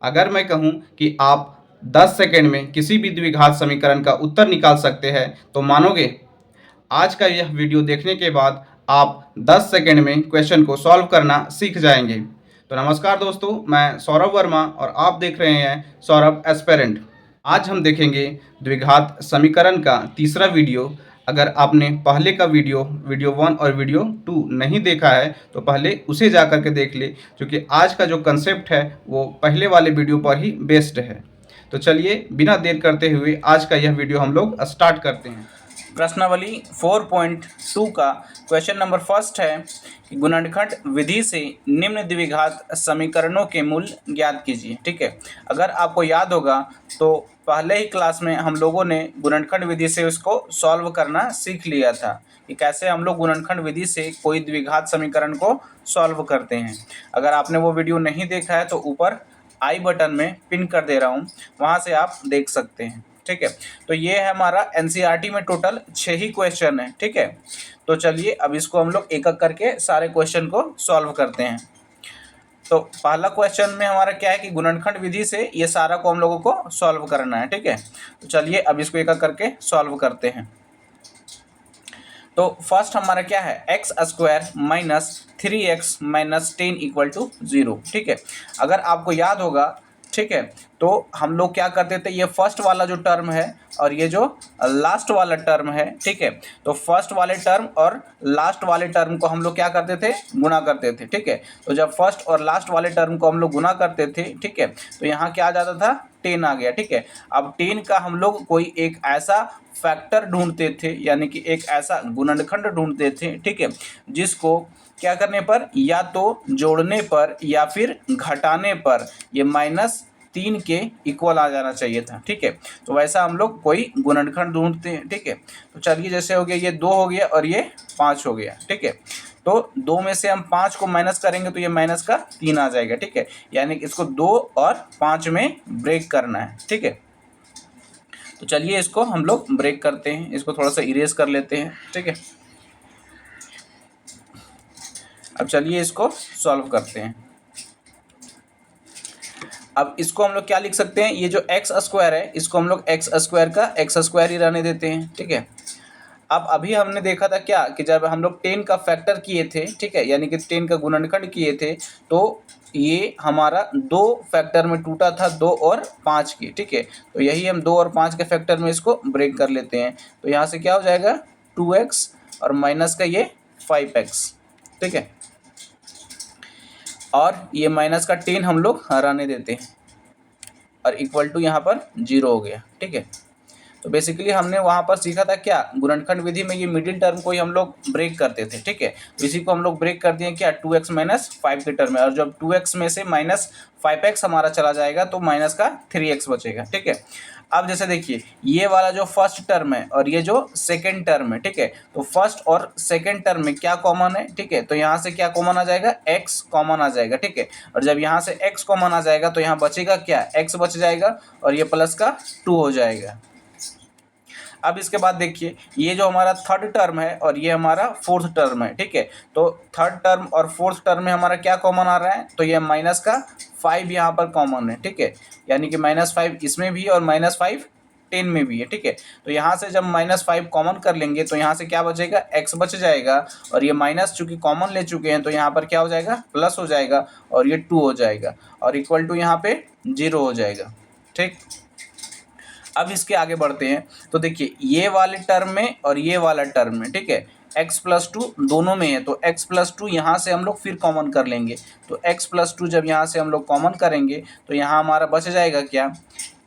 अगर मैं कहूं कि आप 10 सेकंड में किसी भी द्विघात समीकरण का उत्तर निकाल सकते हैं तो मानोगे? आज का यह वीडियो देखने के बाद आप 10 सेकंड में क्वेश्चन को सॉल्व करना सीख जाएंगे। तो नमस्कार दोस्तों, मैं सौरभ वर्मा और आप देख रहे हैं सौरभ एस्पेरेंट। आज हम देखेंगे द्विघात समीकरण का तीसरा वीडियो। अगर आपने पहले का वीडियो 1 और वीडियो 2 नहीं देखा है तो पहले उसे जा कर के देख ले, क्योंकि आज का जो कंसेप्ट है वो पहले वाले वीडियो पर ही बेस्ड है। तो चलिए बिना देर करते हुए आज का यह वीडियो हम लोग स्टार्ट करते हैं। प्रश्नावली 4.2 का क्वेश्चन नंबर फर्स्ट है कि गुणनखंड विधि से निम्न द्विघात समीकरणों के मूल ज्ञात कीजिए। ठीक है, अगर आपको याद होगा तो पहले ही क्लास में हम लोगों ने गुणनखंड विधि से उसको सॉल्व करना सीख लिया था कि कैसे हम लोग गुणनखंड विधि से कोई द्विघात समीकरण को सॉल्व करते हैं। अगर आपने वो वीडियो नहीं देखा है तो ऊपर आई बटन में पिन कर दे रहा हूँ, वहाँ से आप देख सकते हैं। ठीक है, तो ये है हमारा एनसीईआरटी में टोटल 6 ही क्वेश्चन है। ठीक है, तो चलिए अब इसको हम लोग एक एक करके सारे क्वेश्चन को सॉल्व करते हैं। तो पहला क्वेश्चन में हमारा क्या है कि गुणनखंड विधि से ये सारा को हम लोगों को सॉल्व करना है। ठीक है, तो चलिए अब इसको एक एक करके सॉल्व करते हैं। तो फर्स्ट हमारा क्या है, x square minus 3x minus 10 equal to 0। ठीक है, अगर आपको याद होगा, ठीक है, तो हम लोग क्या करते थे, ये फर्स्ट वाला जो टर्म है और ये जो लास्ट वाला टर्म है, ठीक है, तो फर्स्ट वाले टर्म और लास्ट वाले टर्म को हम लोग क्या करते थे, गुणा करते थे। ठीक है, तो जब फर्स्ट और लास्ट वाले टर्म को हम लोग गुणा करते थे, ठीक है, तो यहाँ क्या आ जाता था, 10 आ गया। ठीक है, अब 10 का हम लोग कोई एक ऐसा फैक्टर ढूंढते थे, यानी कि एक ऐसा गुणनखंड ढूंढते थे, ठीक है, जिसको क्या करने पर, या तो जोड़ने पर या फिर घटाने पर ये -3 के इक्वल आ जाना चाहिए था। ठीक है, तो वैसा हम लोग कोई गुणनखंड ढूंढते हैं। ठीक है, तो चलिए जैसे हो गया ये 2 हो गया और ये 5 हो गया। ठीक है, तो 2 में से हम 5 को माइनस करेंगे तो ये माइनस का 3 आ जाएगा। ठीक है, यानी कि इसको 2 और 5 में ब्रेक करना है। ठीक है, तो चलिए इसको हम लोग ब्रेक करते हैं, इसको थोड़ा सा इरेज कर लेते हैं। ठीक है, अब चलिए इसको सॉल्व करते हैं। अब इसको हम लोग क्या लिख सकते हैं, ये जो एक्स स्क्वायर है इसको हम लोग एक्स स्क्वायर का एक्स स्क्वायर ही रहने देते हैं। ठीक है, अब अभी हमने देखा था क्या कि जब हम लोग 10 का फैक्टर किए थे, ठीक है, यानी कि 10 का गुणनखंड किए थे, तो ये हमारा 2 फैक्टर में टूटा था, 2 और 5 की। ठीक है, तो यही हम 2 और 5 के फैक्टर में इसको ब्रेक कर लेते हैं। तो यहाँ से क्या हो जाएगा, 2x और माइनस का ये 5x। ठीक है, और ये माइनस का 10 हम लोग हराने देते हैं और इक्वल टू यहाँ पर 0 हो गया। ठीक है, तो बेसिकली हमने वहाँ पर सीखा था क्या, गुणनखंड विधि में ये मिडिल टर्म को ही हम लोग ब्रेक करते थे। ठीक है, तो इसी को हम लोग ब्रेक कर दिए क्या, 2x माइनस 5 के टर्म में, और जब 2x में से माइनस 5x हमारा चला जाएगा तो माइनस का 3x बचेगा। ठीक है, अब जैसे देखिए ये वाला जो फर्स्ट टर्म है और ये जो सेकंड टर्म है, ठीक है, तो फर्स्ट और सेकंड टर्म में क्या कॉमन है, ठीक है, तो यहाँ से क्या कॉमन आ जाएगा, x कॉमन आ जाएगा। ठीक है, और जब यहाँ से x कॉमन आ जाएगा तो यहाँ बचेगा क्या, x बच जाएगा और ये प्लस का 2 हो जाएगा। अब इसके बाद देखिए ये जो हमारा थर्ड टर्म है और ये हमारा फोर्थ टर्म है। ठीक है, तो थर्ड टर्म और फोर्थ टर्म में हमारा क्या कॉमन आ रहा है, तो ये माइनस का 5 यहाँ पर कॉमन है। ठीक है, यानी कि -5 इसमें भी और -5 10 में भी है। ठीक है, तो यहाँ से जब -5 कॉमन कर लेंगे तो यहाँ से क्या बचेगा, x बच जाएगा, और ये माइनस चूंकि कॉमन ले चुके हैं तो यहाँ पर क्या हो जाएगा, प्लस हो जाएगा, और ये 2 हो जाएगा, और इक्वल टू यहाँ पे 0 हो जाएगा। ठीक, अब इसके आगे बढ़ते हैं। तो देखिए ये वाले टर्म में और ये वाला टर्म में, ठीक है, x+2 दोनों में है, तो x+2 यहाँ से हम लोग फिर कॉमन कर लेंगे। तो x+2 जब यहाँ से हम लोग कॉमन करेंगे तो यहाँ हमारा बच जाएगा क्या,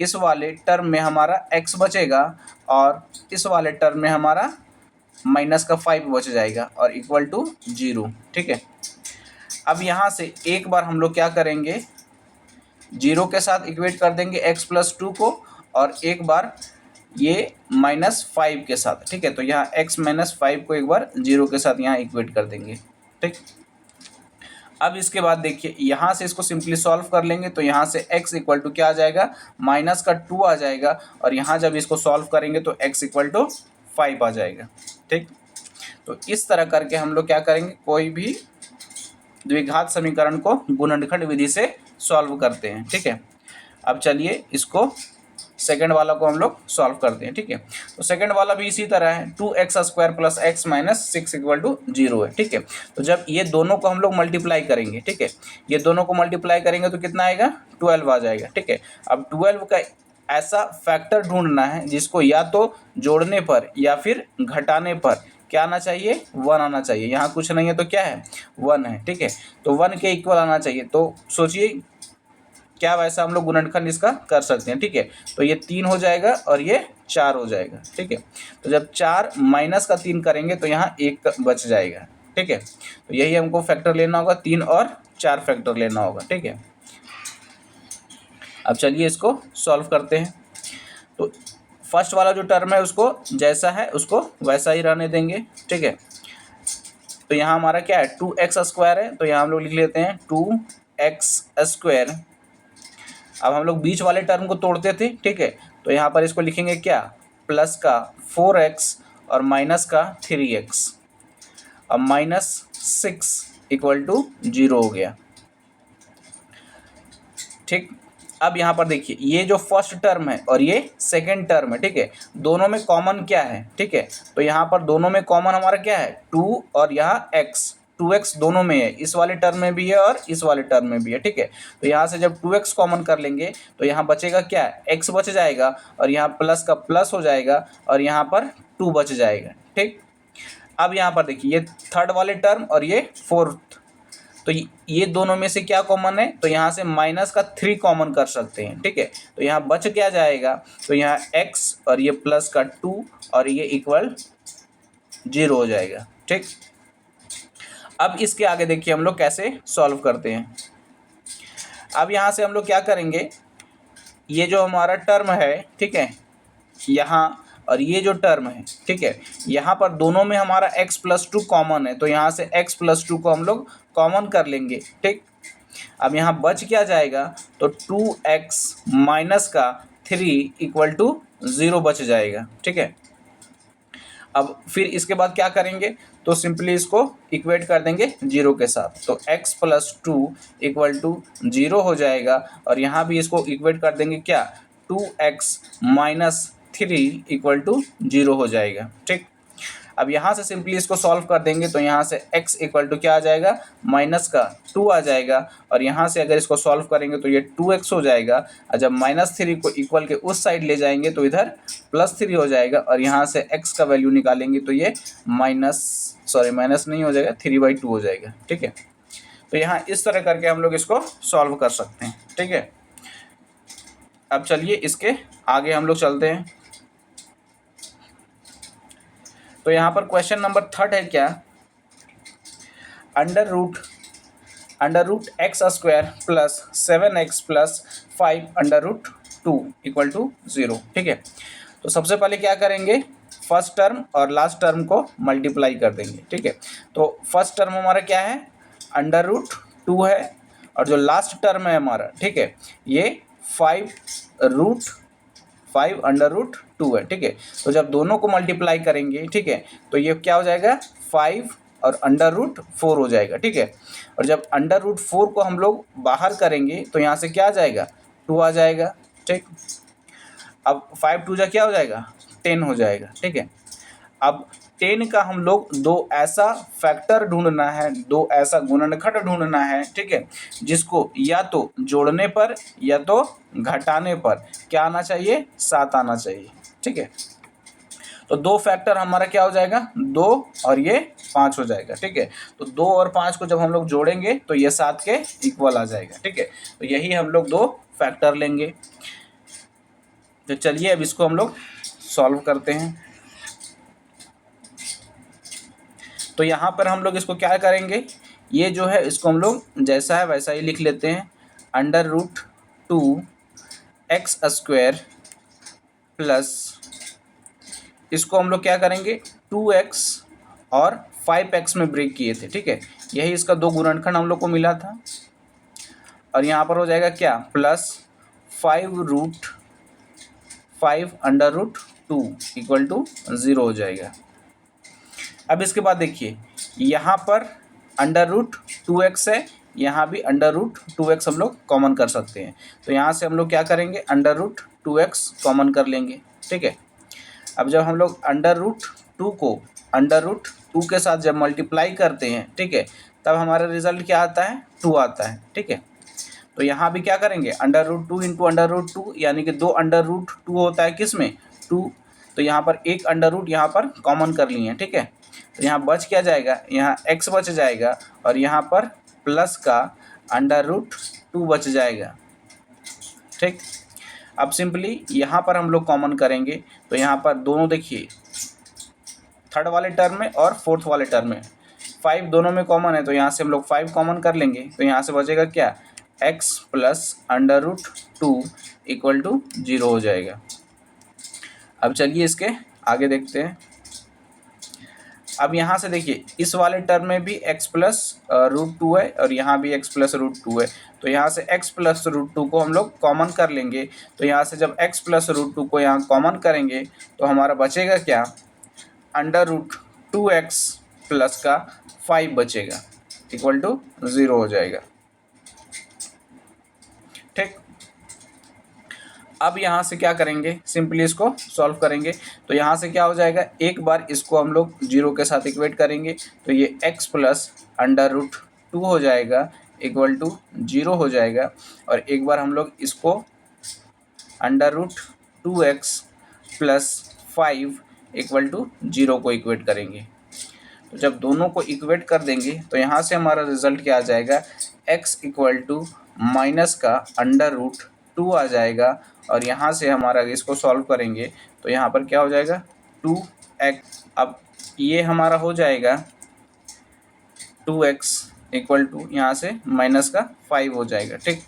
इस वाले टर्म में हमारा x बचेगा और इस वाले टर्म में हमारा माइनस का 5 बच जाएगा और इक्वल टू 0। ठीक है, अब यहाँ से एक बार हम लोग क्या करेंगे, 0 के साथ इक्वेट कर देंगे x+2 को, और एक बार ये -5 के साथ। ठीक है, तो यहाँ x -5 को एक बार 0 के साथ यहाँ इक्वेट कर देंगे। ठीक, अब इसके बाद देखिए यहाँ से इसको सिंपली सॉल्व कर लेंगे तो यहाँ से x इक्वल टू क्या आ जाएगा, माइनस का 2 आ जाएगा, और यहाँ जब इसको सॉल्व करेंगे तो x इक्वल टू 5 आ जाएगा। ठीक, तो इस तरह करके हम लोग क्या करेंगे, कोई भी द्विघात समीकरण को गुणनखंड विधि से सॉल्व करते हैं। ठीक है, अब चलिए इसको सेकंड वाला को हम लोग सॉल्व करते हैं, ठीक है। तो सेकंड वाला भी इसी तरह है, 2x² plus x minus 6 equal to 0 है, ठीक है। तो जब ये दोनों को हम लोग मल्टीप्लाई करेंगे, ठीक है, ये दोनों को मल्टीप्लाई करेंगे तो कितना आएगा, 12 आ जाएगा, ठीक है। अब 12 का ऐसा फैक्टर ढूंढना है जिसको या तो जोड़ने पर या फिर घटाने पर क्या आना चाहिए, 1 आना चाहिए। यहाँ कुछ नहीं है तो क्या है, 1 है, ठीक है। तो 1 के इक्वल आना चाहिए। तो सोचिए क्या वैसा हम लोग गुणनखंड इसका कर सकते हैं, ठीक है। तो ये 3 हो जाएगा और ये 4 हो जाएगा, ठीक है। तो जब 4 माइनस का 3 करेंगे तो यहाँ 1 बच जाएगा, ठीक है। तो यही हमको फैक्टर लेना होगा, 3 और 4 फैक्टर लेना होगा, ठीक है। अब चलिए इसको सॉल्व करते हैं। तो फर्स्ट वाला जो टर्म है उसको जैसा है उसको वैसा ही रहने देंगे, ठीक है। तो यहाँ हमारा क्या है, 2x² है, तो यहाँ हम लोग लिख लेते हैं 2x²। अब हम लोग बीच वाले टर्म को तोड़ते थे, ठीक है। तो यहाँ पर इसको लिखेंगे क्या, प्लस का 4x और माइनस का 3x। अब -6 इक्वल टू 0 हो गया, ठीक। अब यहाँ पर देखिए ये जो फर्स्ट टर्म है और ये सेकंड टर्म है, ठीक है, दोनों में कॉमन क्या है, ठीक है। तो यहाँ पर दोनों में कॉमन हमारा क्या है, 2 और यहाँ x, 2x दोनों में है, इस वाले टर्म में भी है और इस वाले टर्म में भी है, ठीक है। तो यहाँ से जब 2x कॉमन कर लेंगे तो यहाँ बचेगा क्या, x बच जाएगा और यहाँ प्लस का प्लस हो जाएगा और यहाँ पर 2 बच जाएगा, ठीक। अब यहाँ पर देखिए ये थर्ड वाले टर्म और ये फोर्थ, तो ये दोनों में से क्या कॉमन है, तो यहाँ से माइनस का 3 कॉमन कर सकते हैं, ठीक है। तो यहाँ बच क्या जाएगा, तो यहाँ x और ये प्लस का 2 और ये इक्वल 0 हो जाएगा, ठीक। अब इसके आगे देखिए हम लोग कैसे सॉल्व करते हैं। अब यहाँ से हम लोग क्या करेंगे, ये जो हमारा टर्म है, ठीक है, यहाँ और ये जो टर्म है, ठीक है, यहाँ पर दोनों में हमारा x प्लस 2 कॉमन है, तो यहाँ से x प्लस 2 को हम लोग कॉमन कर लेंगे, ठीक। अब यहाँ बच क्या जाएगा, तो 2x माइनस का 3 इक्वल टू 0 बच जाएगा, ठीक है। अब फिर इसके बाद क्या करेंगे, तो सिंपली इसको इक्वेट कर देंगे 0 के साथ, तो x प्लस 2 इक्वल टू 0 हो जाएगा और यहाँ भी इसको इक्वेट कर देंगे क्या, 2x माइनस 3 इक्वल टू 0 हो जाएगा, ठीक। अब यहाँ से सिंपली इसको सॉल्व कर देंगे तो यहाँ से x इक्वल टू क्या आ जाएगा, माइनस का 2 आ जाएगा और यहाँ से अगर इसको सॉल्व करेंगे तो ये 2x हो जाएगा और जब -3 को इक्वल के उस साइड ले जाएंगे तो इधर +3 हो जाएगा और यहाँ से x का वैल्यू निकालेंगे तो ये माइनस नहीं हो जाएगा, 3/2 हो जाएगा, ठीक है। तो यहाँ इस तरह करके हम लोग इसको सॉल्व कर सकते हैं, ठीक है। अब चलिए इसके आगे हम लोग चलते हैं। तो यहाँ पर क्वेश्चन नंबर 3 है क्या, under root x² plus 7x plus 5 under root 2 equal to 0, ठीक है। तो सबसे पहले क्या करेंगे, फर्स्ट टर्म और लास्ट टर्म को मल्टीप्लाई कर देंगे, ठीक है। तो फर्स्ट टर्म हमारा क्या है, अंडर रूट 2 है और जो लास्ट टर्म है हमारा, ठीक है, ये 5 अंडर रूट 2 है, ठीक है। तो जब दोनों को मल्टीप्लाई करेंगे, ठीक है, तो ये क्या हो जाएगा, 5 और अंडर रूट 4 हो जाएगा, ठीक है। और जब अंडर रूट 4 को हम लोग बाहर करेंगे तो यहाँ से क्या आ जाएगा, 2 आ जाएगा, ठीक। अब 5 2 जा क्या हो जाएगा, 10 हो जाएगा, ठीक है। अब 10 का हम लोग दो ऐसा फैक्टर ढूंढना है, दो ऐसा गुणनखंड ढूंढना है, ठीक है, जिसको या तो जोड़ने पर या तो घटाने पर क्या आना चाहिए, 7 आना चाहिए, ठीक है। तो दो फैक्टर हमारा क्या हो जाएगा, 2 और ये 5 हो जाएगा, ठीक है। तो 2 और 5 को जब हम लोग जोड़ेंगे तो ये 7 के इक्वल आ जाएगा, ठीक है। तो यही हम लोग दो फैक्टर लेंगे। तो चलिए अब इसको हम लोग सॉल्व करते हैं। तो यहाँ पर हम लोग इसको क्या करेंगे, ये जो है इसको हम लोग जैसा है वैसा ही लिख लेते हैं, अंडर रूट 2x² प्लस इसको हम लोग क्या करेंगे, 2x और 5x में ब्रेक किए थे, ठीक है। यही इसका दो गुणनखंड हम लोग को मिला था और यहाँ पर हो जाएगा क्या, plus 5 under root 2 equal to 0 हो जाएगा। अब इसके बाद देखिए यहाँ पर अंडर रूट 2x है, यहाँ भी अंडर रूट 2x हम लोग कॉमन कर सकते हैं। तो यहाँ से हम लोग क्या करेंगे, अंडर रूट 2x कॉमन कर लेंगे, ठीक है। अब जब हम लोग अंडर रूट 2 को अंडर रूट 2 के साथ जब मल्टीप्लाई करते हैं, ठीक है, तब हमारा रिजल्ट क्या आता है, 2 आता है, ठीक है। तो यहाँ भी क्या करेंगे, under root 2 into under root 2, यानी कि 2 अंडर रूट 2 होता है किस में, 2। तो यहाँ पर एक अंडर रूट यहाँ पर कॉमन कर लिए हैं, ठीक है। तो यहाँ बच क्या जाएगा, यहाँ x बच जाएगा और यहाँ पर प्लस का अंडर रूट 2 बच जाएगा, ठीक। अब सिंपली यहाँ पर हम लोग कॉमन करेंगे, तो यहाँ पर दोनों देखिए, थर्ड वाले टर्म में और फोर्थ वाले टर्म में 5 दोनों में कॉमन है, तो यहाँ से हम लोग 5 कॉमन कर लेंगे। तो यहाँ से बचेगा क्या, x plus under root 2 equal to 0 हो जाएगा। अब चलिए इसके आगे देखते हैं। अब यहाँ से देखिए, इस वाले टर्म में भी x प्लस रूट 2 है और यहाँ भी x प्लस रूट 2 है। तो यहाँ से x प्लस रूट 2 को हम लोग कॉमन कर लेंगे। तो यहाँ से जब x प्लस रूट 2 को यहाँ कॉमन करेंगे तो हमारा बचेगा क्या, अंडर रूट 2x प्लस का 5 बचेगा इक्वल टू 0 हो जाएगा, ठीक। अब यहाँ से क्या करेंगे, सिंपली इसको सॉल्व करेंगे। तो यहाँ से क्या हो जाएगा, एक बार इसको हम लोग 0 के साथ इक्वेट करेंगे, तो ये x प्लस अंडर रूट 2 हो जाएगा इक्वल टू 0 हो जाएगा। और एक बार हम लोग इसको under root 2x plus 5 equal to 0 को इक्वेट करेंगे। तो जब दोनों को इक्वेट कर देंगे तो यहाँ से हमारा रिजल्ट क्या आ जाएगा, x इक्वल टू माइनस का अंडर रूट 2 आ जाएगा। और यहाँ से हमारा इसको सॉल्व करेंगे तो यहाँ पर क्या हो जाएगा, 2x। अब ये हमारा हो जाएगा 2x इक्वल टू यहाँ से माइनस का 5 हो जाएगा, ठीक।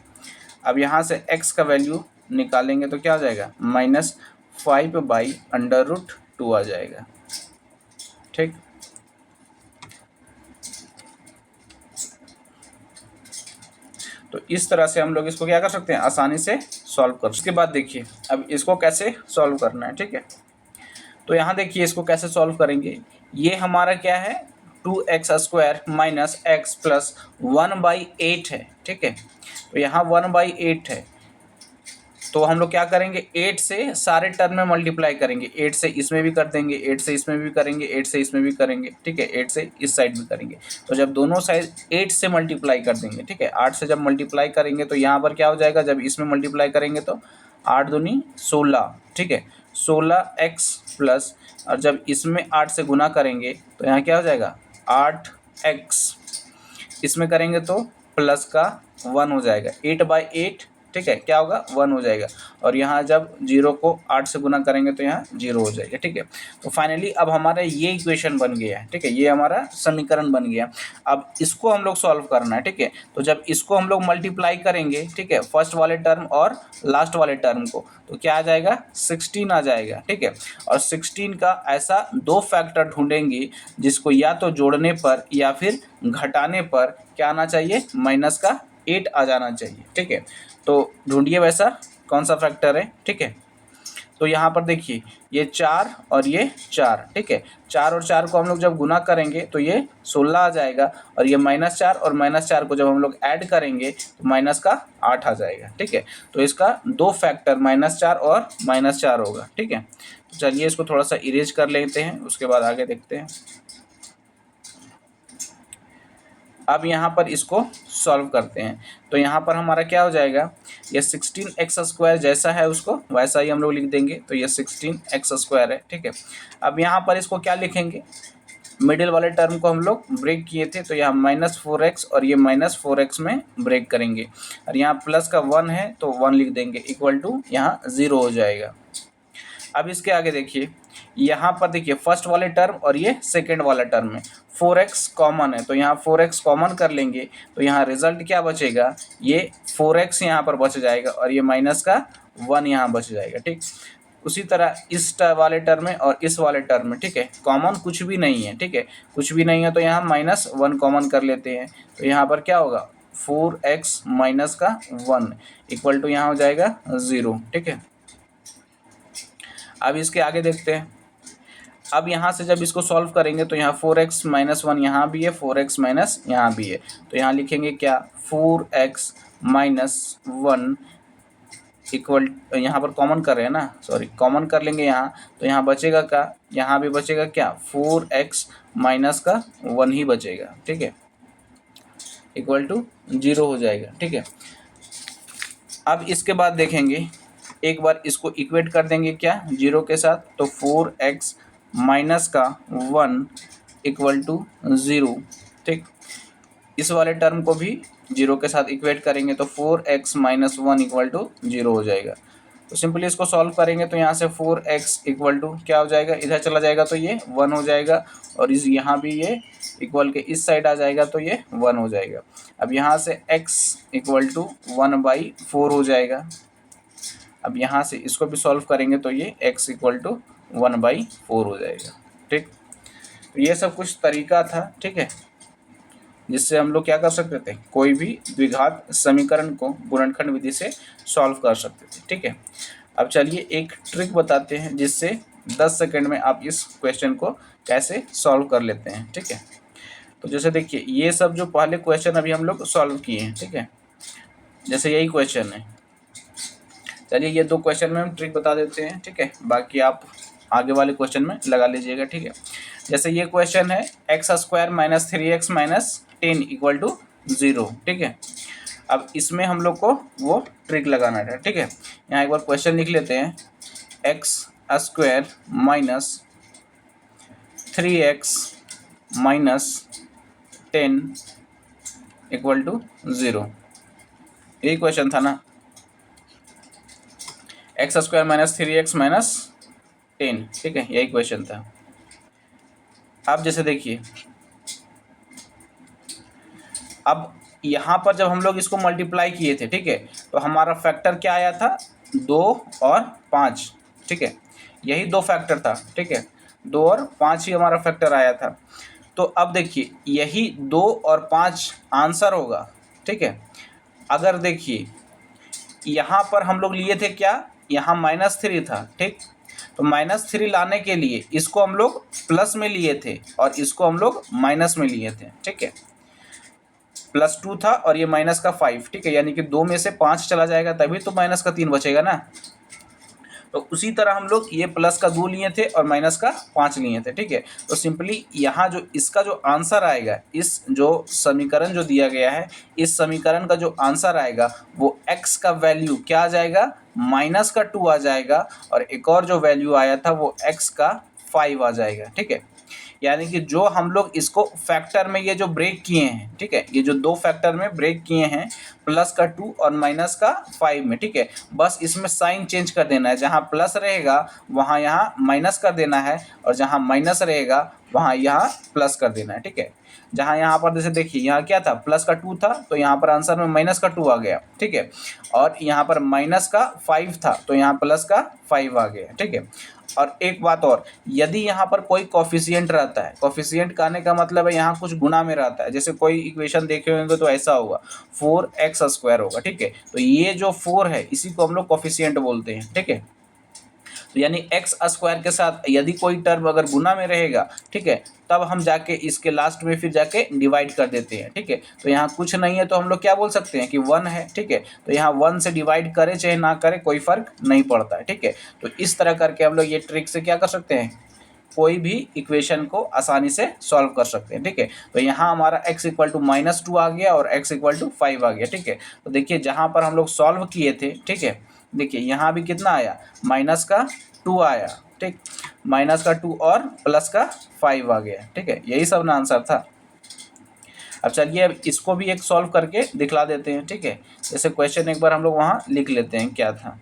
अब यहाँ से x का वैल्यू निकालेंगे तो क्या हो जाएगा, -5 बाई अंडर रूट 2 आ जाएगा, ठीक। तो इस तरह से हम लोग इसको क्या कर सकते हैं, आसानी से सॉल्व कर। उसके बाद देखिए अब इसको कैसे सॉल्व करना है, ठीक है। तो यहाँ देखिए इसको कैसे सॉल्व करेंगे, ये हमारा क्या है, 2x² माइनस x प्लस 1/8 है, ठीक है। तो यहाँ 1/8 है, तो हम लोग क्या करेंगे, 8 से सारे टर्म में मल्टीप्लाई करेंगे। 8 से इसमें भी कर देंगे, 8 से इसमें भी करेंगे, 8 से इसमें भी करेंगे, ठीक है। 8 से इस साइड भी करेंगे। तो जब दोनों साइड 8 से मल्टीप्लाई कर देंगे, ठीक है, 8 से जब मल्टीप्लाई करेंगे तो यहाँ पर क्या हो जाएगा, जब इसमें मल्टीप्लाई करेंगे तो 8 दूनी 16, ठीक है, 16x प्लस, और जब इसमें 8 से गुना करेंगे तो यहाँ क्या हो जाएगा, 8x। इसमें करेंगे तो प्लस का 1 हो जाएगा, 8/8, ठीक है, क्या होगा, 1 हो जाएगा। और यहाँ जब 0 को 8 से गुना करेंगे तो यहाँ 0 हो जाएगा, ठीक है। तो फाइनली अब हमारा ये इक्वेशन बन गया है, ठीक है, ये हमारा समीकरण बन गया। अब इसको हम लोग सॉल्व करना है, ठीक है। तो जब इसको हम लोग मल्टीप्लाई करेंगे, ठीक है, फर्स्ट वाले टर्म और लास्ट वाले टर्म को, तो क्या आ जाएगा, 16 आ जाएगा, ठीक है। और 16 का ऐसा 2 फैक्टर ढूंढेंगे जिसको या तो जोड़ने पर या फिर घटाने पर क्या आना चाहिए, माइनस का 8 आ जाना चाहिए, ठीक है। तो ढूंढिए वैसा कौन सा फैक्टर है, ठीक है। तो यहाँ पर देखिए ये 4 और ये 4, ठीक है, 4 और 4 को हम लोग जब गुना करेंगे तो ये 16 आ जाएगा। और ये -4 और -4 को जब हम लोग ऐड करेंगे तो माइनस का 8 आ जाएगा, ठीक है। तो इसका 2 फैक्टर -4 और -4 होगा, ठीक है। तो चलिए इसको थोड़ा सा इरेज कर लेते हैं, उसके बाद आगे देखते हैं। अब यहाँ पर इसको सॉल्व करते हैं। तो यहाँ पर हमारा क्या हो जाएगा, ये 16x² जैसा है उसको वैसा ही हम लोग लिख देंगे। तो ये 16x² है, ठीक है। अब यहाँ पर इसको क्या लिखेंगे, मिडिल वाले टर्म को हम लोग ब्रेक किए थे, तो यहाँ -4x और ये -4x में ब्रेक करेंगे। और यहाँ प्लस का 1 है तो 1 लिख देंगे इक्वल टू यहाँ 0 हो जाएगा। अब इसके आगे देखिए, यहाँ पर देखिए फर्स्ट वाले टर्म और ये सेकेंड वाला टर्म में 4x कॉमन है, तो यहाँ 4x कॉमन कर लेंगे तो यहाँ रिजल्ट क्या बचेगा, ये 4x यहाँ पर बच जाएगा और ये माइनस का 1 यहाँ बच जाएगा, ठीक। उसी तरह इस वाले टर्म में और इस वाले टर्म में, ठीक है, कॉमन कुछ भी नहीं है, ठीक है, कुछ भी नहीं है तो यहाँ -1 कॉमन कर लेते हैं। तो यहाँ पर क्या होगा, 4x माइनस का 1 इक्वल टू यहाँ हो जाएगा 0, ठीक है। अब इसके आगे देखते हैं। अब यहाँ से जब इसको सॉल्व करेंगे तो यहाँ 4x माइनस 1 यहाँ भी है, 4x माइनस यहाँ भी है, तो यहाँ लिखेंगे क्या 4x माइनस 1 इक्वल, यहाँ पर कॉमन कर रहे हैं ना, सॉरी कॉमन कर लेंगे यहाँ, तो यहाँ बचेगा क्या, यहाँ भी बचेगा क्या 4x माइनस का 1 ही बचेगा, ठीक है, इक्वल टू 0 हो जाएगा, ठीक है। अब इसके बाद देखेंगे, एक बार इसको इक्वेट कर देंगे क्या 0 के साथ, तो 4x माइनस का 1 इक्वल टू 0, ठीक। इस वाले टर्म को भी 0 के साथ इक्वेट करेंगे तो 4x माइनस 1 इक्वल टू 0 हो जाएगा। तो सिंपली इसको सॉल्व करेंगे तो यहाँ से 4x इक्वल टू क्या हो जाएगा, इधर चला जाएगा तो ये 1 हो जाएगा, और इस यहाँ भी ये इक्वल के इस साइड आ जाएगा तो ये 1 हो जाएगा। अब यहाँ से x इक्वल टू 1/4 हो जाएगा। अब यहाँ से इसको भी सॉल्व करेंगे तो ये x इक्वल टू 1/4 हो जाएगा, ठीक। तो ये सब कुछ तरीका था, ठीक है, जिससे हम लोग क्या कर सकते थे, कोई भी द्विघात समीकरण को गुणनखंड विधि से सॉल्व कर सकते थे, ठीक है। अब चलिए एक ट्रिक बताते हैं जिससे 10 सेकंड में आप इस क्वेश्चन को कैसे सॉल्व कर लेते हैं, ठीक है। तो जैसे देखिए ये सब जो पहले क्वेश्चन अभी हम लोग सॉल्व किए हैं, ठीक है, जैसे यही क्वेश्चन है, चलिए ये 2 क्वेश्चन में हम ट्रिक बता देते हैं, ठीक है, बाकी आप आगे वाले क्वेश्चन में लगा लीजिएगा, ठीक है। जैसे ये क्वेश्चन है x² minus 3x minus 10 equal to 0, ठीक है। अब इसमें हम लोग को वो ट्रिक लगाना है, ठीक है। यहाँ एक बार क्वेश्चन लिख लेते हैं, x² minus 3x minus 10 equal to 0, यही क्वेश्चन था ना, x² माइनस 3x माइनस 10, ठीक है, यही क्वेश्चन था। अब जैसे देखिए, अब यहाँ पर जब हम लोग इसको मल्टीप्लाई किए थे, ठीक है, तो हमारा फैक्टर क्या आया था 2 और 5, ठीक है, यही 2 फैक्टर था, ठीक है, 2 और 5 ही हमारा फैक्टर आया था। तो अब देखिए यही 2 और 5 आंसर होगा, ठीक है। अगर देखिए यहाँ पर हम लोग लिए थे क्या, यहाँ -3 था, ठीक, तो -3 लाने के लिए इसको हम लोग प्लस में लिए थे और इसको हम लोग माइनस में लिए थे, ठीक है, +2 था और ये -5, ठीक है, यानी कि 2 में से 5 चला जाएगा तभी तो -3 बचेगा ना। तो उसी तरह हम लोग ये प्लस का 2 लिए थे और माइनस का 5 लिए थे, ठीक है। तो सिंपली यहाँ जो इसका जो आंसर आएगा, इस जो समीकरण जो दिया गया है, इस समीकरण का जो आंसर आएगा वो x का वैल्यू क्या आ जाएगा, -2 आ जाएगा, और एक और जो वैल्यू आया था वो x का 5 आ जाएगा, ठीक है। यानी कि जो हम लोग इसको फैक्टर में ये जो ब्रेक किए हैं, ठीक है, ये जो 2 फैक्टर में ब्रेक किए हैं, प्लस का 2 और माइनस का 5 में, ठीक है, बस इसमें साइन चेंज कर देना है, जहाँ प्लस रहेगा वहाँ यहाँ माइनस कर देना है, और जहाँ माइनस रहेगा वहाँ यहाँ प्लस कर देना है, ठीक है। जहाँ यहाँ पर जैसे देखिए यहाँ क्या था, प्लस का 2 था तो यहाँ पर आंसर में माइनस का 2 आ गया, ठीक है, और यहाँ पर माइनस का 5 था तो यहाँ प्लस का 5 आ गया, ठीक है। और एक बात और, यदि यहाँ पर कोई कोफिशिएंट रहता है, कोफिशिएंट का आने का मतलब है यहाँ कुछ गुना में रहता है, जैसे कोई इक्वेशन देखे होंगे तो ऐसा होगा 4x² होगा, ठीक है, तो ये जो 4 है इसी को हम लोग कोफिशिएंट बोलते हैं, ठीक है। तो यानी x² के साथ यदि कोई टर्म अगर गुना में रहेगा, ठीक है, तब हम जाके इसके लास्ट में फिर जाके डिवाइड कर देते हैं, ठीक है। तो यहाँ कुछ नहीं है तो हम लोग क्या बोल सकते हैं कि 1 है, ठीक है, तो यहाँ 1 से डिवाइड करे चाहे ना करे कोई फर्क नहीं पड़ता है, ठीक है। तो इस तरह करके हम लोग ये ट्रिक से क्या कर सकते हैं, कोई भी इक्वेशन को आसानी से सॉल्व कर सकते हैं, ठीक है। तो यहाँ हमारा x इक्वल टू -2 आ गया और x इक्वल टू 5 आ गया, ठीक है। तो देखिए जहाँ पर हम लोग सॉल्व किए थे, ठीक है, देखिए यहाँ भी कितना आया, -2 आया, ठीक, -2 और +5 आ गया, ठीक है, यही सब ना आंसर था। अब चलिए अब इसको भी एक सॉल्व करके दिखला देते हैं, ठीक है। जैसे क्वेश्चन एक बार हम लोग वहाँ लिख लेते हैं क्या था।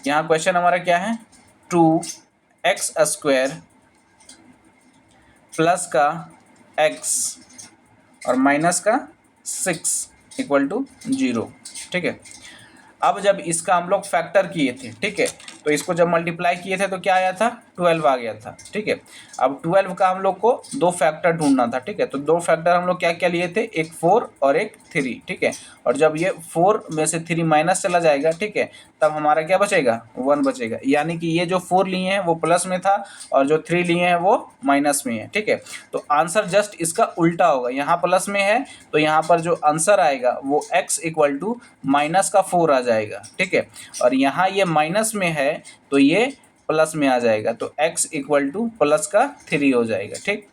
यहाँ क्वेश्चन हमारा क्या है, 2x² प्लस का x और माइनस का 6 इक्वल टू 0, ठीक है। अब जब इसका हम लोग फैक्टर किए थे, ठीक है, तो इसको जब मल्टीप्लाई किए थे तो क्या आया था, 12 आ गया था, ठीक है। अब 12 का हम लोग को दो फैक्टर ढूंढना था, ठीक है। तो दो फैक्टर हम लोग क्या क्या लिए थे, एक 4 और एक 3, ठीक है। और जब ये 4 में से 3 माइनस चला जाएगा, ठीक है, तब हमारा क्या बचेगा, 1 बचेगा। यानी कि ये जो 4 लिए हैं वो प्लस में था और जो 3 लिए हैं वो माइनस में है, ठीक है। तो आंसर जस्ट इसका उल्टा होगा, यहाँ प्लस में है तो यहाँ पर जो आंसर आएगा वो x इक्वल टू माइनस का 4 आ जाएगा, ठीक है। और यहाँ ये माइनस में है तो ये प्लस में आ जाएगा, तो x इक्वल टू प्लस का 3 हो जाएगा, ठीक।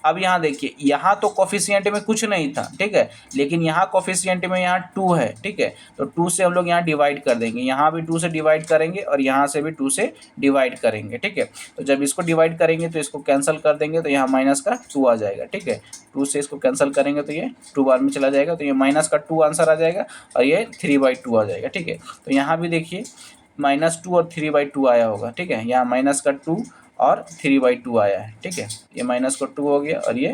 अब यहाँ देखिए, यहाँ तो कोफिशिएंट में कुछ नहीं था, ठीक है, लेकिन यहाँ कोफिशिएंट में यहाँ 2 है, ठीक है। तो 2 से हम लोग यहाँ डिवाइड कर देंगे, यहाँ भी 2 से डिवाइड करेंगे और यहाँ से भी 2 से डिवाइड करेंगे, ठीक है। तो जब इसको डिवाइड करेंगे तो इसको कैंसिल कर देंगे तो यहाँ माइनस का 2 आ जाएगा, ठीक है। 2 से इसको कैंसिल करेंगे तो ये 2 बार में चला जाएगा, तो ये माइनस का 2 आंसर आ जाएगा और ये 3/2 आ जाएगा, ठीक है। तो यहाँ भी देखिए -2 और 3/2 आया होगा, ठीक है। यहाँ माइनस का 2 और 3/2 आया है, ठीक है। ये माइनस का 2 हो गया और ये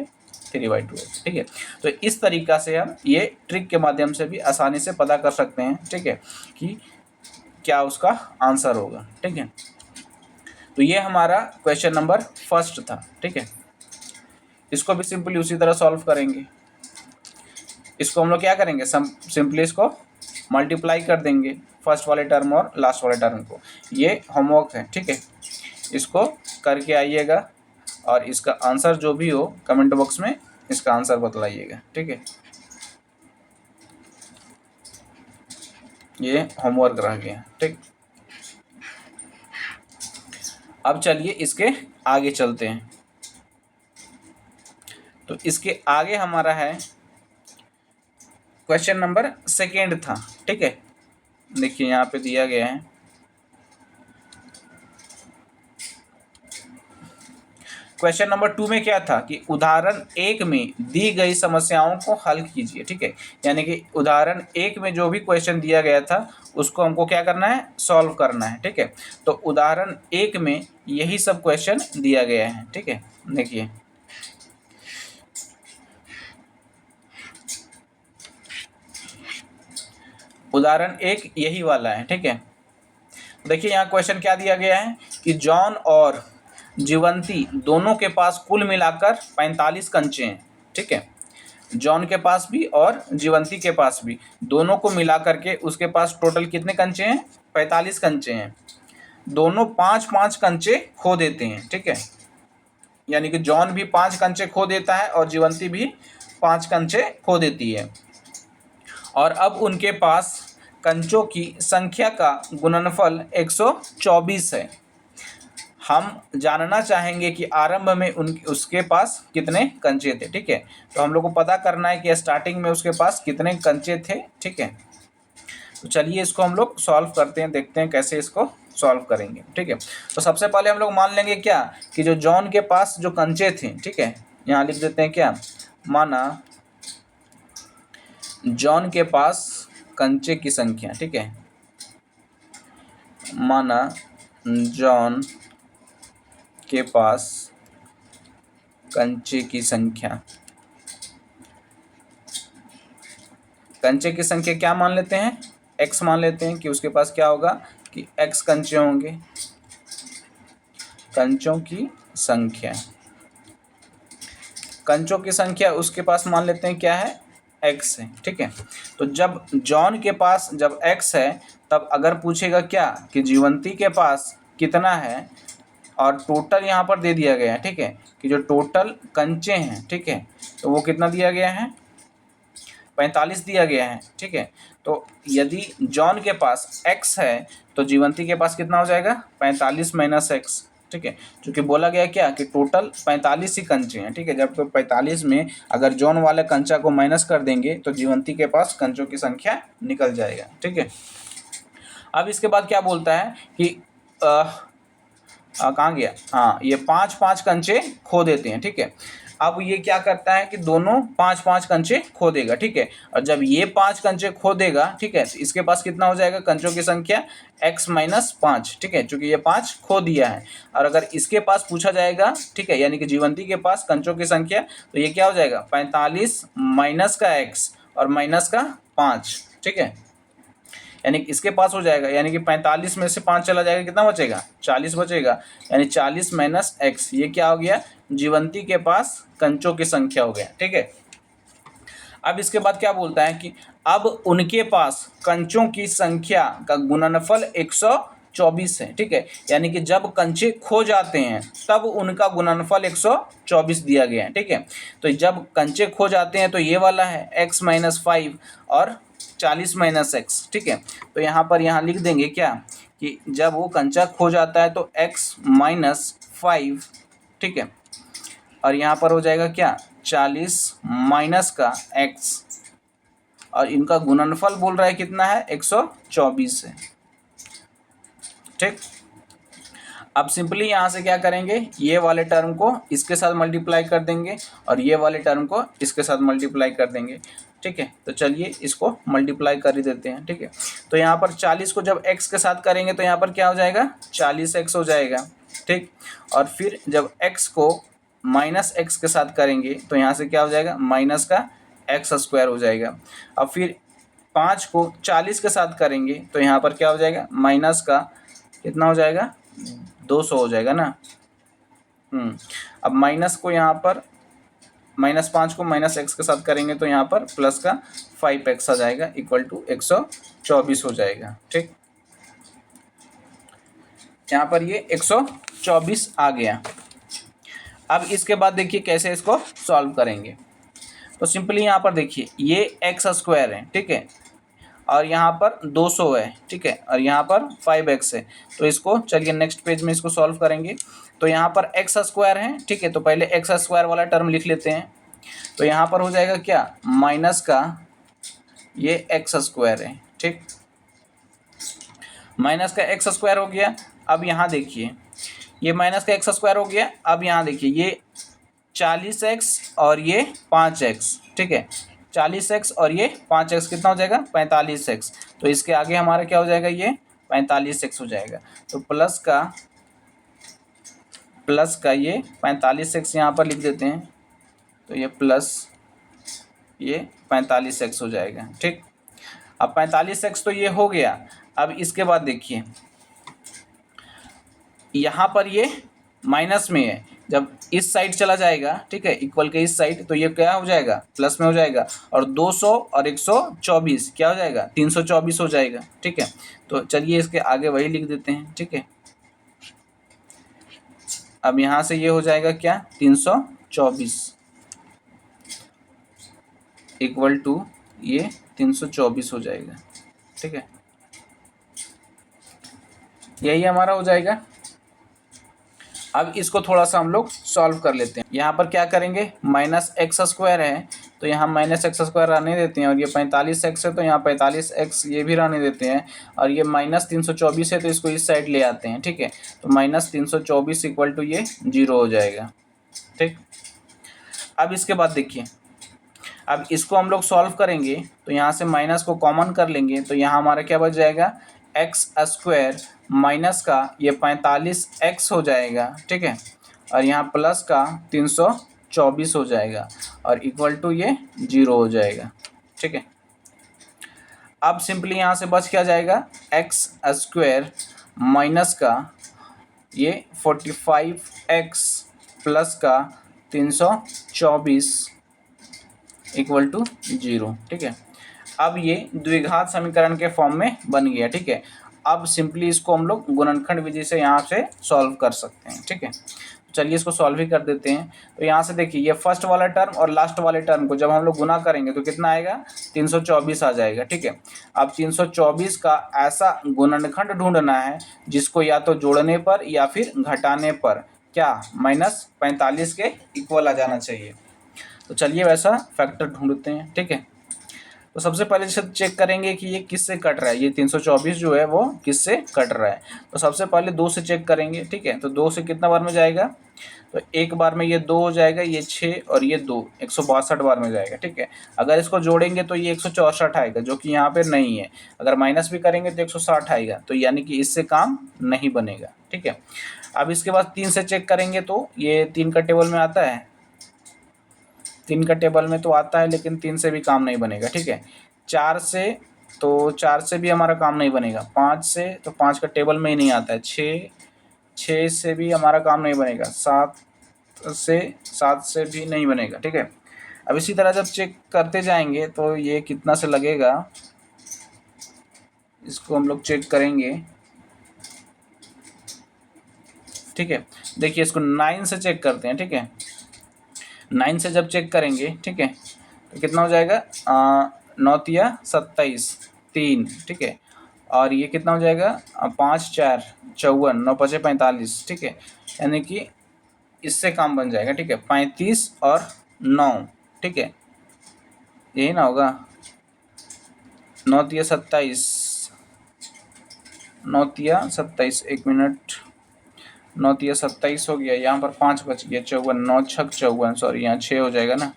3/2 हो गया, ठीक है। तो इस तरीका से हम ये ट्रिक के माध्यम से भी आसानी से पता कर सकते हैं, ठीक है, कि क्या उसका आंसर होगा, ठीक है। तो ये हमारा क्वेश्चन नंबर फर्स्ट था, ठीक है। इसको भी सिंपली उसी तरह सॉल्व करेंगे। इसको हम लोग क्या करेंगे, सिंपली इसको मल्टीप्लाई कर देंगे फर्स्ट वाले टर्म और लास्ट वाले टर्म को। ये होमवर्क है, ठीक है। इसको करके आइएगा और इसका आंसर जो भी हो कमेंट बॉक्स में इसका आंसर बतलाइएगा, ठीक है। ये होमवर्क रह गया, ठीक। अब चलिए इसके आगे चलते हैं। तो इसके आगे हमारा है क्वेश्चन नंबर सेकेंड था, ठीक है। देखिए यहाँ पे दिया गया है, क्वेश्चन नंबर 2 में क्या था कि उदाहरण 1 में दी गई समस्याओं को हल कीजिए, ठीक है। यानी कि उदाहरण 1 में जो भी क्वेश्चन दिया गया था उसको हमको क्या करना है, सॉल्व करना है, ठीक है। तो उदाहरण 1 में यही सब क्वेश्चन दिया गया है, ठीक है। देखिए उदाहरण 1 यही वाला है, ठीक है। देखिए यहाँ क्वेश्चन क्या दिया गया है कि जॉन और जीवंती दोनों के पास कुल मिलाकर 45 कंचे हैं, ठीक है। जॉन के पास भी और जीवंती के पास भी, दोनों को मिला करके उसके पास टोटल कितने कंचे हैं, 45 कंचे हैं। दोनों 5-5 कंचे खो देते हैं, ठीक है। यानी कि जॉन भी 5 कंचे खो देता है और जीवंती भी 5 कंचे खो देती है। और अब उनके पास कंचों की संख्या का गुणनफल 124 है। हम जानना चाहेंगे कि आरंभ में उसके पास कितने कंचे थे, ठीक है। तो हम लोग को पता करना है कि स्टार्टिंग में उसके पास कितने कंचे थे, ठीक है। तो चलिए इसको हम लोग सॉल्व करते हैं, देखते हैं कैसे इसको सॉल्व करेंगे, ठीक है। तो सबसे पहले हम लोग मान लेंगे क्या कि जो जॉन के पास जो कंचे थे, ठीक है, यहाँ लिख देते हैं क्या, माना जॉन के पास कंचे की संख्या, ठीक है, माना जॉन के पास कंचे की संख्या, कंचे की संख्या क्या मान लेते हैं, x मान लेते हैं कि उसके पास क्या होगा कि x कंचे होंगे, कंचों की संख्या, कंचों की संख्या उसके पास मान लेते हैं क्या है, x है, ठीक है। तो जब जॉन के पास जब x है तब अगर पूछेगा क्या कि जीवंती के पास कितना है, और टोटल यहाँ पर दे दिया गया है, ठीक है, कि जो टोटल कंचे हैं, ठीक है, तो वो कितना दिया गया है, 45 दिया गया है, ठीक है। तो यदि जॉन के पास x है तो जीवंती के पास कितना हो जाएगा, 45 माइनस x, ठीक है। क्योंकि बोला गया क्या कि टोटल 45 ही कंचे हैं, ठीक है। जब तो 45 में अगर जॉन वाले कंचा को माइनस कर देंगे तो जीवंती के पास कंचों की संख्या निकल जाएगा, ठीक है। अब इसके बाद क्या बोलता है कि कहाँ गया, हाँ, ये 5-5 कंचे खो देते हैं, ठीक है। अब ये क्या करता है कि दोनों 5-5 कंचे खो देगा, ठीक है। और जब ये 5 कंचे खो देगा, ठीक है, तो इसके पास कितना हो जाएगा कंचों की संख्या x-5, ठीक है, क्योंकि ये 5 खो दिया है। और अगर इसके पास पूछा जाएगा, ठीक है, यानी कि जीवंती के पास कंचों की संख्या, तो ये क्या हो जाएगा 45 माइनस का x और माइनस का 5, ठीक है। यानी कि इसके पास हो जाएगा, यानी कि 45 में से 5 चला जाएगा, कितना बचेगा, 40 बचेगा। यानी 40 माइनस एक्स, ये क्या हो गया, जीवंती के पास कंचों की संख्या हो गया। ठीक है, अब इसके बाद क्या बोलता है कि अब उनके पास कंचों की संख्या का गुणनफल 124 है। ठीक है, यानी कि जब कंचे खो जाते हैं तब उनका गुणनफल 124 दिया गया है। ठीक है, तो जब कंचे खो जाते हैं तो ये वाला है x माइनस 5 और 40 माइनस एक्स। ठीक है, तो यहाँ पर यहाँ लिख देंगे क्या कि जब वो कंचा खो जाता है तो x माइनस 5, ठीक है, और यहाँ पर हो जाएगा क्या, 40 माइनस का x, और इनका गुणनफल बोल रहा है कितना है, 124 है। ठीक, अब सिंपली यहाँ से क्या करेंगे, ये वाले टर्म को इसके साथ मल्टीप्लाई कर देंगे और ये वाले टर्म को इसके साथ मल्टीप्लाई कर देंगे। ठीक है, तो चलिए इसको मल्टीप्लाई कर ही देते हैं। ठीक है, तो यहाँ पर 40 को जब x के साथ करेंगे तो यहाँ पर क्या हो जाएगा, 40x हो जाएगा। ठीक, और फिर जब x को माइनस एक्स के साथ करेंगे तो यहाँ से क्या हो जाएगा, माइनस का एक्स स्क्वायर हो जाएगा। अब फिर 5 को 40 के साथ करेंगे तो यहाँ पर क्या हो जाएगा, माइनस का कितना हो जाएगा, 200 हो जाएगा ना। अब माइनस को यहाँ पर -5 को माइनस एक्स के साथ करेंगे तो यहाँ पर प्लस का 5x आ जाएगा, इक्वल टू 124 हो जाएगा। ठीक, यहाँ पर ये 124 आ गया। अब इसके बाद देखिए कैसे इसको सॉल्व करेंगे। तो सिंपली यहाँ पर देखिए ये एक्स स्क्वायर है, ठीक है, और यहाँ पर 200 है, ठीक है, और यहाँ पर 5x है। तो इसको चलिए नेक्स्ट पेज में इसको सॉल्व करेंगे। तो यहाँ पर एक्स स्क्वायर है, ठीक है, तो पहले एक्स स्क्वायर वाला टर्म लिख लेते हैं। तो यहाँ पर हो जाएगा क्या, माइनस का ये एक्स स्क्वायर है। ठीक, माइनस का एक्स स्क्वायर हो गया। अब यहाँ देखिए ये माइनस का एक्स स्क्वायर हो गया। अब यहाँ देखिए ये 40x और ये 5x, ठीक है, 40x और ये 5x कितना हो जाएगा, 45x। तो इसके आगे हमारा क्या हो जाएगा, ये 45x हो जाएगा। तो प्लस का ये 45x यहाँ पर लिख देते हैं, तो ये प्लस ये 45x हो जाएगा। ठीक, अब 45x तो ये हो गया। अब इसके बाद देखिए यहाँ पर ये माइनस में है, जब इस साइड चला जाएगा, ठीक है, इक्वल के इस साइड, तो ये क्या हो जाएगा, प्लस में हो जाएगा, और 200 और 124 क्या हो जाएगा, 324 हो जाएगा। ठीक है, तो चलिए इसके आगे वही लिख देते हैं। ठीक है, अब यहाँ से ये हो जाएगा क्या, 324 इक्वल टू ये 324 हो जाएगा। ठीक है, यही हमारा हो जाएगा। अब इसको थोड़ा सा हम लोग सॉल्व कर लेते हैं। यहाँ पर क्या करेंगे, माइनस एक्स स्क्वायर है तो यहाँ माइनस एक्स स्क्वायर रहने देते हैं, और ये 45x है तो यहाँ 45x ये भी रहने देते हैं, और ये माइनस 324 है तो इसको इस साइड ले आते हैं। ठीक है, तो माइनस 324 इक्वल टू ये 0 हो जाएगा। ठीक, अब इसके बाद देखिए, अब इसको हम लोग सॉल्व करेंगे तो यहाँ से माइनस को कॉमन कर लेंगे तो यहाँ हमारा क्या बच जाएगा, एक्स स्क्वायर माइनस का ये 45x हो जाएगा। ठीक है, और यहाँ प्लस का 324 हो जाएगा, और इक्वल टू ये 0 हो जाएगा। ठीक है, अब सिंपली यहाँ से बच क्या जाएगा, एक्स स्क्वायर माइनस का ये 45x प्लस का 324 इक्वल टू 0। ठीक है, अब ये द्विघात समीकरण के फॉर्म में बन गया। ठीक है, अब सिंपली इसको हम लोग गुणनखंड विधि से यहाँ से सॉल्व कर सकते हैं। ठीक है, चलिए इसको सॉल्व ही कर देते हैं। तो यहाँ से देखिए ये फर्स्ट वाला टर्म और लास्ट वाले टर्म को जब हम लोग गुना करेंगे तो कितना आएगा, 324 आ जाएगा। ठीक है, अब 324 का ऐसा गुणनखंड ढूंढना है जिसको या तो जोड़ने पर या फिर घटाने पर क्या -45 के इक्वल आ जाना चाहिए। तो चलिए वैसा फैक्टर ढूंढते हैं। ठीक है, तो सबसे पहले चेक करेंगे कि ये किससे कट रहा है, ये 324 जो है वो किससे कट रहा है। तो सबसे पहले 2 से चेक करेंगे। ठीक है, तो 2 से कितना बार में जाएगा, तो एक बार में ये 2 हो जाएगा, ये 6 और ये 2 162 बार में जाएगा। ठीक है, अगर इसको जोड़ेंगे तो ये 164 आएगा, जो कि यहाँ पे नहीं है। अगर माइनस भी करेंगे तो 160 आएगा, तो यानी कि इससे काम नहीं बनेगा। ठीक है, अब इसके बाद 3 से चेक करेंगे तो ये 3 का टेबल में आता है, 3 का टेबल में तो आता है, लेकिन 3 से भी काम नहीं बनेगा। ठीक है, 4 से तो 4 से भी हमारा काम नहीं बनेगा, 5 से तो 5 का टेबल में ही नहीं आता है, 6 से भी हमारा काम नहीं बनेगा, 7 से भी नहीं बनेगा, ठीक है। अब इसी तरह जब चेक करते जाएंगे तो ये कितना से लगेगा, इसको हम लोग चेक करेंगे, ठीक है। देखिए इसको 9 से चेक करते हैं, ठीक है। 9 से जब चेक करेंगे, ठीक है, तो कितना हो जाएगा, 9 तिया 27, 3, ठीक है। और ये कितना हो जाएगा, 5 4 54, 9 5 45, ठीक है। यानी कि इससे काम बन जाएगा, ठीक है, 35 और 9, ठीक है, यही ना होगा, 9 तिया 27, 9 तिया 27, 1 मिनट, 9 तिया 27 हो गया, यहाँ पर 5 बच गया, 54, 9 छक 54, सॉरी यहाँ 6 हो जाएगा ना,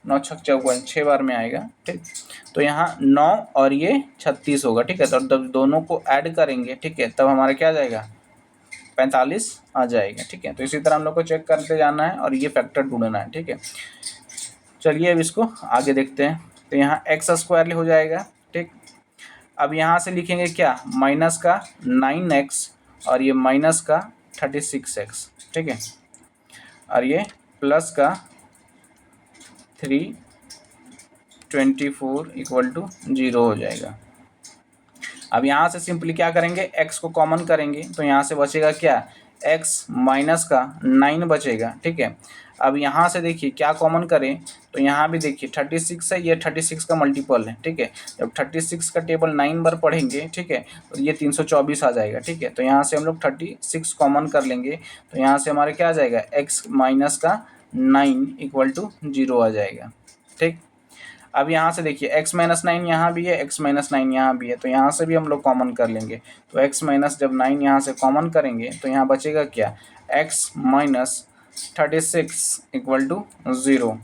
9 छक 54, 6 बार में आएगा, ठीक। तो यहाँ 9 और ये 36 होगा, ठीक है। तो जब दोनों को ऐड करेंगे, ठीक है, तब हमारा क्या आ जाएगा, 45 आ जाएगा, ठीक है। तो इसी तरह हम लोग को चेक करते जाना है और ये फैक्टर ढूंढना है, ठीक है। चलिए अब इसको आगे देखते हैं। तो यहाँ एक्स स्क्वायर हो जाएगा, ठीक। अब यहाँ से लिखेंगे क्या, माइनस का 9x और ये माइनस का 36x, ठीक है, और ये प्लस का 324 इक्वल टू 0 हो जाएगा। अब यहाँ से सिंपली क्या करेंगे, x को कॉमन करेंगे, तो यहाँ से बचेगा क्या, x माइनस का 9 बचेगा, ठीक है। अब यहाँ से देखिए क्या कॉमन करें, तो यहाँ भी देखिए 36 है, ये 36 का मल्टीपल है, ठीक है। जब 36 का टेबल 9 बार पढ़ेंगे, ठीक है, तो ये 324 आ जाएगा, ठीक है। तो यहाँ से हम लोग 36 कॉमन कर लेंगे, तो यहाँ से हमारे क्या आ जाएगा, x माइनस का 9 इक्वल टू 0 आ जाएगा, ठीक। अब यहाँ से देखिए x माइनस 9 यहाँ भी है, x माइनस 9 यहाँ भी है, तो यहाँ से भी हम लोग कॉमन कर लेंगे। तो x माइनस जब 9 यहाँ से कॉमन करेंगे तो यहाँ बचेगा क्या, x माइनस 36 इक्वल टू 0,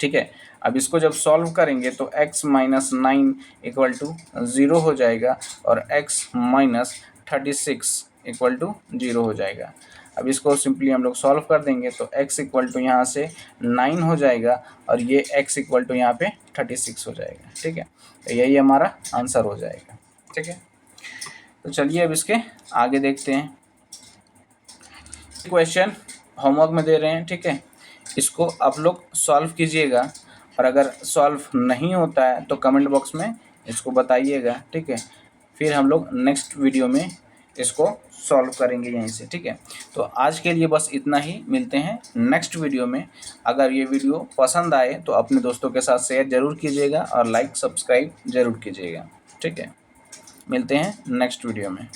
ठीक है। अब इसको जब सॉल्व करेंगे तो x माइनस 9 इक्वल टू 0 हो जाएगा और x माइनस 36 इक्वल टू 0 हो जाएगा। अब इसको सिंपली हम लोग सॉल्व कर देंगे तो x इक्वल टू यहाँ से 9 हो जाएगा और ये x इक्वल टू यहाँ पे 36 हो जाएगा, ठीक है। तो यही हमारा आंसर हो जाएगा, ठीक है। तो चलिए अब इसके आगे देखते हैं। क्वेश्चन होमवर्क में दे रहे हैं, ठीक है, इसको आप लोग सॉल्व कीजिएगा और अगर सॉल्व नहीं होता है तो कमेंट बॉक्स में इसको बताइएगा, ठीक है। फिर हम लोग नेक्स्ट वीडियो में इसको सॉल्व करेंगे यहीं से, ठीक है। तो आज के लिए बस इतना ही, मिलते हैं नेक्स्ट वीडियो में। अगर ये वीडियो पसंद आए तो अपने दोस्तों के साथ शेयर ज़रूर कीजिएगा और लाइक सब्सक्राइब ज़रूर कीजिएगा, ठीक है। मिलते हैं नेक्स्ट वीडियो में।